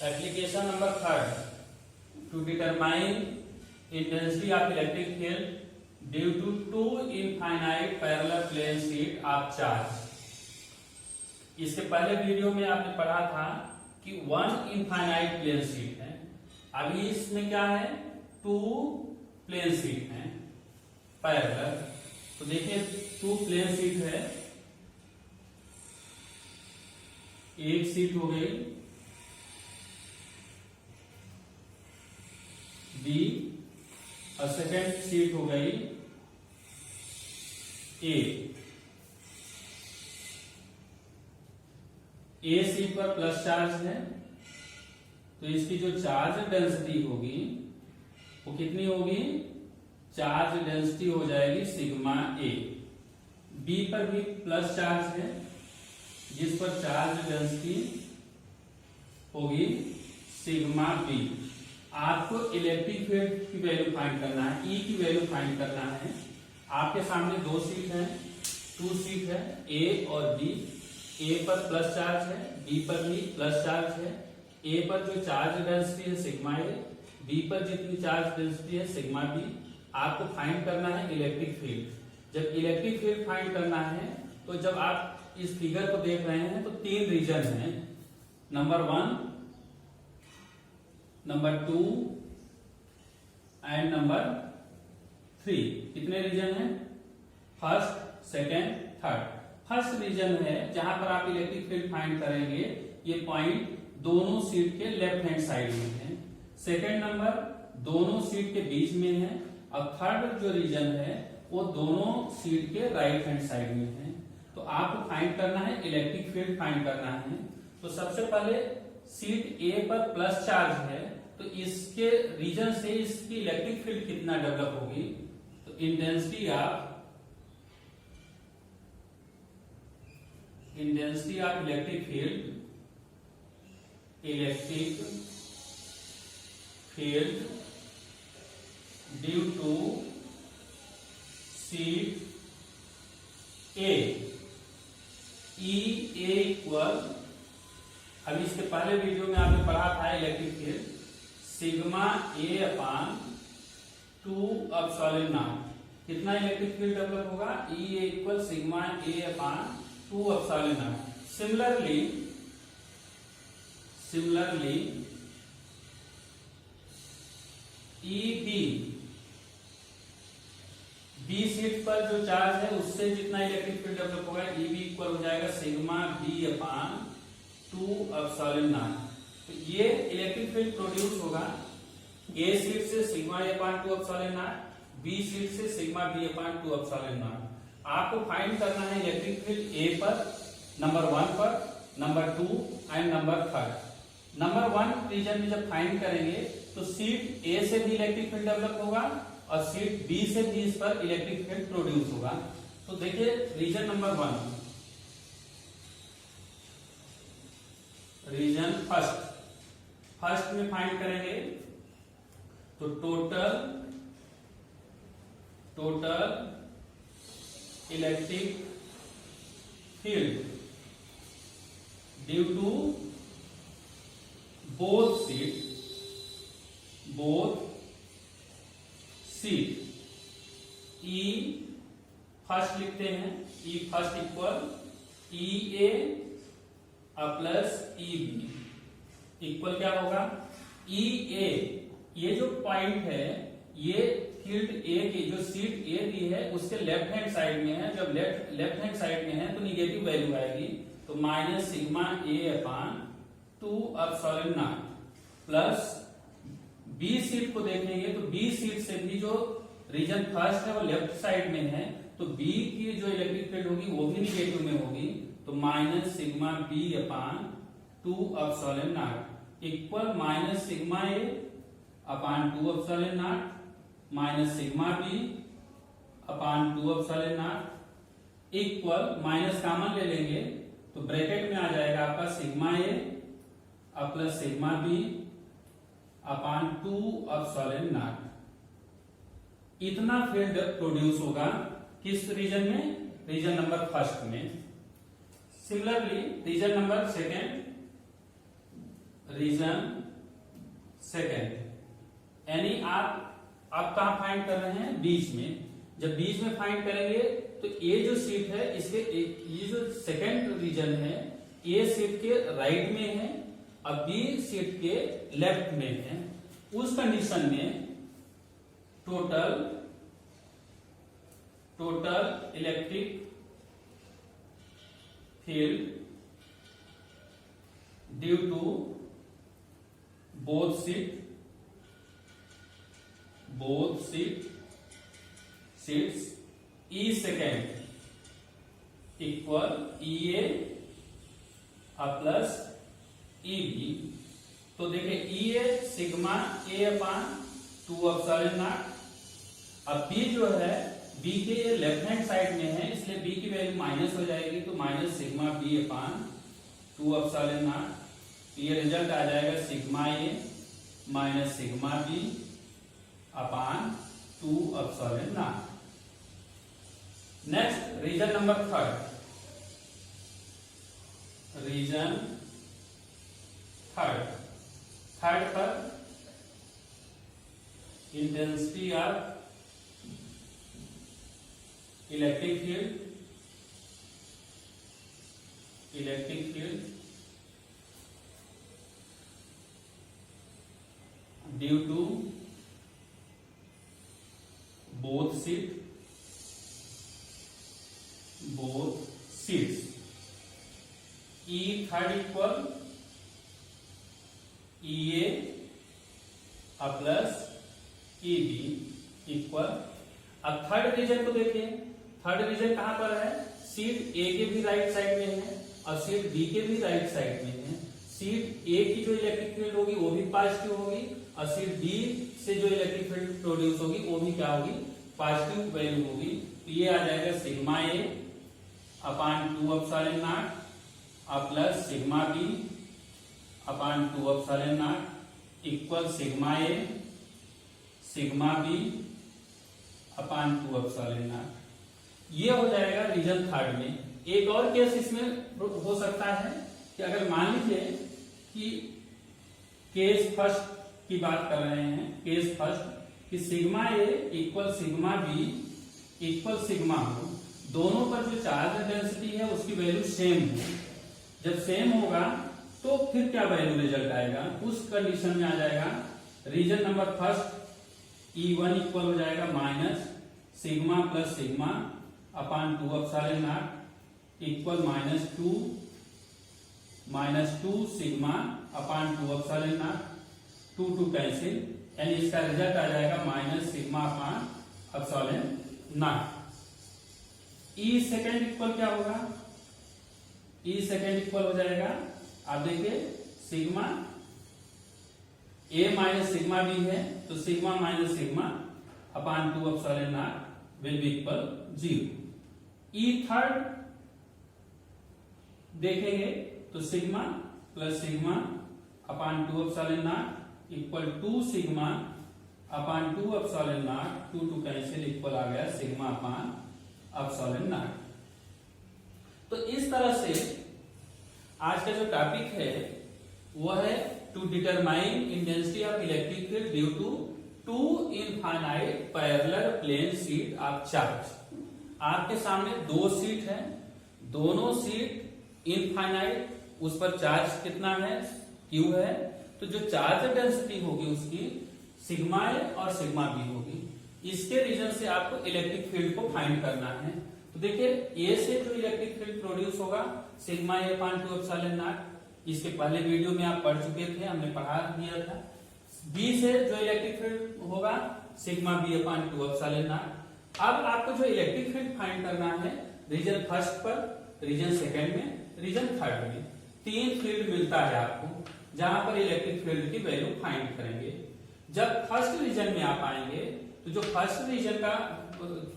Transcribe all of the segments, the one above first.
Application number third, to determine intensity of electric field due to two infinite parallel plane sheet of charge। इसके पहले video में आपने पढ़ा था कि वन इनफाइनाइट प्लेन शीट है, अभी इसमें क्या है, टू प्लेन शीट है पैरेलल। तो देखिए टू प्लेन शीट है, एक शीट हो गई बी और सेकेंड शीट हो गई ए शीट पर प्लस चार्ज है, तो इसकी जो चार्ज डेंसिटी होगी वो कितनी होगी, चार्ज डेंसिटी हो जाएगी सिग्मा ए। बी पर भी प्लस चार्ज है, जिस पर चार्ज डेंसिटी होगी सिग्मा बी। आपको इलेक्ट्रिक फील्ड की वैल्यू फाइंड करना है, ई की वैल्यू फाइंड करना है। आपके सामने दो शीट है, टू शीट है, ए और बी। ए पर प्लस चार्ज है, बी पर भी प्लस चार्ज है। ए पर जो चार्ज डेंसिटी है सिग्मा ए, बी पर जितनी चार्ज डेंसिटी है सिग्मा बी। आपको फाइंड करना है इलेक्ट्रिक फील्ड। जब इलेक्ट्रिक फील्ड फाइंड करना है तो जब आप इस फिगर को देख रहे हैं तो तीन रीजन है, नंबर 1, नंबर 2 एंड नंबर 3। कितने रीजन है, first, second, third. First region है जहां पर आप इलेक्ट्रिक फील्ड फाइंड करेंगे, ये पॉइंट दोनों सीट के लेफ्ट हैंड साइड में है। सेकेंड नंबर दोनों सीट के बीच में है, और थर्ड जो रीजन है वो दोनों सीट के राइट हैंड साइड में है। तो आपको फाइंड करना है इलेक्ट्रिक फील्ड फाइंड करना है। तो सबसे पहले सीट ए पर प्लस चार्ज है, तो इसके रीजन से इसकी इलेक्ट्रिक फील्ड कितना डेवलप होगी, तो intensity of electric field due to sheet A, E A equal, अभी इसके पहले वीडियो में आपने पढ़ा था electric field sigma A upon 2 epsilon naught. कितना इलेक्ट्रिक फील्ड डेवलप होगा, E A equal sigma A upon 2 epsilon naught. Similarly E B sheet पर जो चार्ज है उससे जितना इलेक्ट्रिक फील्ड डेवलप होगा, ई बी इक्वल हो जाएगा sigma B upon 2 epsilon naught. तो ये इलेक्ट्रिक फील्ड प्रोड्यूस होगा ए सीट से sigma A upon 2 epsilon naught, B sheet से sigma B upon 2 epsilon naught. आपको फाइंड करना है इलेक्ट्रिक फील्ड ए पर, नंबर 1 पर, number 2 and number 3। Number 1 region में जब फाइंड करेंगे तो सीट ए से भी इलेक्ट्रिक फील्ड डेवलप होगा और सीट बी से भी इस पर इलेक्ट्रिक फील्ड प्रोड्यूस होगा। तो देखिए रीजन नंबर 1, रीजन फर्स्ट में फाइंड करेंगे तो total electric field due to both sheet E first लिखते हैं, E first equal E A plus E B equal क्या होगा, ई ए, ये जो पॉइंट है ये फील्ड ए की जो सीट ए दी है उसके लेफ्ट हैंड साइड में है। जब लेफ्ट हैंड साइड में है तो निगेटिव वैल्यू आएगी, तो minus sigma A upon 2 epsilon naught plus B sheet को देखेंगे तो बी सीट से भी जो रीजन फर्स्ट है वो लेफ्ट साइड में है, तो बी की जो इलेक्ट्रिक फील्ड होगी वो भी निगेटिव में होगी, तो minus sigma B upon 2 epsilon naught equal minus sigma A upon 2 epsilon naught minus sigma B upon 2 epsilon naught equal, minus common ले लेंगे तो ब्रैकेट में आ जाएगा आपका sigma A plus sigma B upon 2 epsilon naught. इतना field produce होगा किस रीजन में, रीजन नंबर फर्स्ट में। Similarly region number second, region second, यानी आप कहाँ फाइंड कर रहे हैं, बीच में। जब बीच में फाइंड करेंगे तो ये जो सीट है इसके ये जो सेकेंड रीजन है ए सीट के राइट में है और बी सीट के लेफ्ट में है। उस कंडीशन में total electric field due to both sheets E second equal E A plus E B. तो देखिए E A sigma A upon 2 epsilon naught. अब बी जो है बी के लेफ्ट हैंड साइड में है इसलिए बी की वैल्यू माइनस हो जाएगी, तो minus sigma B upon 2 epsilon naught. ये रिजल्ट आ जाएगा sigma A minus sigma B upon 2 epsilon naught. Next region number third, region third पर intensity of electric field due to both sheets E third equal E A plus E B equal. अब third region को देखिए, third reason कहां पर है, seat ए के भी right side में है और सीट बी के भी राइट साइड में है। सीट ए की जो इलेक्ट्रिक फील्ड होगी वो भी पॉजिटिव होगी और सीट बी से जो इलेक्ट्रिक फील्ड प्रोड्यूस होगी वो भी क्या होगी, पॉजिटिव वैल्यू होगी। तो ये आ जाएगा sigma A upon 2 epsilon naught plus sigma B upon 2 epsilon naught equal sigma A sigma B upon 2 epsilon naught. ये हो जाएगा रीजन थर्ड में। एक और केस इसमें हो सकता है कि अगर मान लीजिए कि केस फर्स्ट की बात कर रहे हैं, केस फर्स्ट कि sigma A equal sigma B equal sigma हो, दोनों पर जो चार्ज डेंसिटी है उसकी वैल्यू सेम हो। जब सेम होगा तो फिर क्या वैल्यू रिजल्ट आएगा, उस कंडीशन में आ जाएगा reason number first E1 equal हो जाएगा minus sigma plus sigma upon 2 epsilon naught equal minus two sigma upon 2 epsilon naught, 2 cancel, यानी इसका रिजल्ट आ जाएगा minus sigma upon epsilon not. E second equal क्या होगा, ई सेकेंड इक्वल हो जाएगा, आप देखिए sigma A minus sigma B है तो sigma minus sigma upon 2 epsilon not will be equal 0। E third देखेंगे तो sigma plus sigma upon 2 epsilon naught equal 2 sigma upon 2 epsilon naught, 2 cancel equal आ गया सिग्मा अपान एप्सिलॉन नॉट। तो इस तरह से आज का जो टॉपिक है वह है to determine intensity of electric field due to 2 infinite parallel plane sheet of charge. आपके सामने 2 सीट है, दोनों सीट इनफाइनाइट, उस पर चार्ज कितना है, Q है, तो जो चार्ज डेंसिटी होगी उसकी सिग्मा ए और सिग्मा बी होगी। इसके रीजन से आपको इलेक्ट्रिक फील्ड को फाइंड करना है। तो देखिए ए से जो इलेक्ट्रिक फील्ड प्रोड्यूस होगा sigma A upon 2 epsilon naught, इसके पहले वीडियो में आप पढ़ चुके थे, हमने पढ़ा दिया था। बी से जो इलेक्ट्रिक फील्ड होगा sigma B upon 2 epsilon naught. अब आपको जो इलेक्ट्रिक फील्ड फाइंड करना है रीजन फर्स्ट पर, रीजन सेकेंड में, रीजन थर्ड में, 3 फील्ड मिलता है आपको जहां पर इलेक्ट्रिक फील्ड की वैल्यू फाइंड करेंगे। जब फर्स्ट रीजन में आप आएंगे तो जो फर्स्ट रीजन का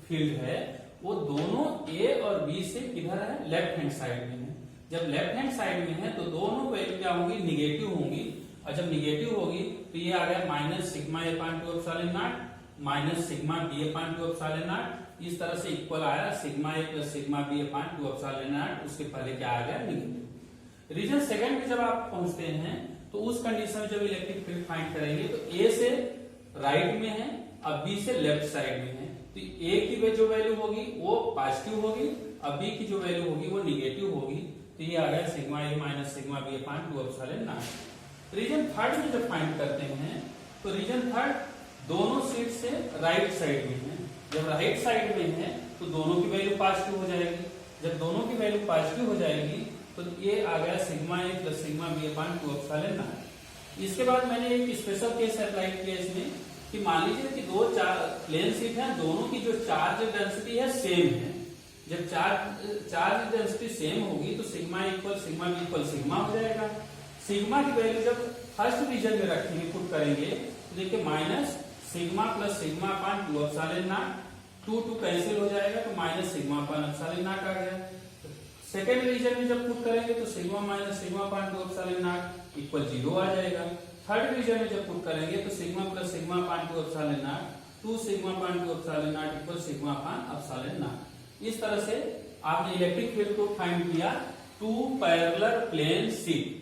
फील्ड है वो दोनों ए और बी से किधर है, लेफ्ट हैंड साइड में है। जब लेफ्ट हैंड साइड में है तो दोनों वैल्यू क्या होंगी, निगेटिव होंगी, और जब निगेटिव होगी तो ये आ गया minus sigma A upon 2 epsilon naught minus sigma B upon 2 epsilon naught. इस तरह से इक्वल आया sigma A plus sigma B upon 2 epsilon naught, उसके पहले क्या आ गया, निगेटिव। रीजन सेकंड में जब आप पहुंचते हैं तो उस कंडीशन में जब इलेक्ट्रिक फील्ड फाइंड करेंगे तो ए से राइट में है, अब बी से लेफ्ट साइड में है, तो ए की जो वैल्यू होगी वो पॉजिटिव होगी, अब बी की जो वैल्यू होगी वो निगेटिव होगी। तो ये आ गया sigma A minus sigma B upon 2 epsilon naught. Region third में जब फाइंड करते हैं तो रीजन थर्ड दोनों सीट से राइट साइड में है। जब राइट साइड में है तो दोनों की वैल्यू पॉजिटिव हो जाएगी। जब दोनों की वैल्यू पॉजिटिव हो जाएगी तो ये आ गया sigma A plus sigma B upon 2 epsilon naught. इसके बाद मैंने एक स्पेशल केस अप्लाई किया इसमें कि मान लीजिए कि दो प्लेन सीट है, दोनों की जो चार्ज डेंसिटी है सेम है। जब चार्ज डेंसिटी सेम होगी तो sigma equal sigma B equal sigma हो जाएगा। सिग्मा की वैल्यू जब फर्स्ट रीजन में रखेंगे, पुट करेंगे तो देखिए minus sigma plus sigma upon 2 epsilon naught, 2 cancel हो जाएगा तो minus sigma upon epsilon naught आ गया। सेकेंड रीजन में जब पुट करेंगे तो sigma minus sigma upon 2 epsilon naught equal 0 आ जाएगा। थर्ड रीजन में जब पुट करेंगे तो sigma plus sigma upon 2 epsilon naught, 2 sigma upon 2 epsilon naught equal sigma upon epsilon naught. इस तरह से आपने इलेक्ट्रिक फील्ड को फाइंड किया टू पैरेलल प्लेन सीट।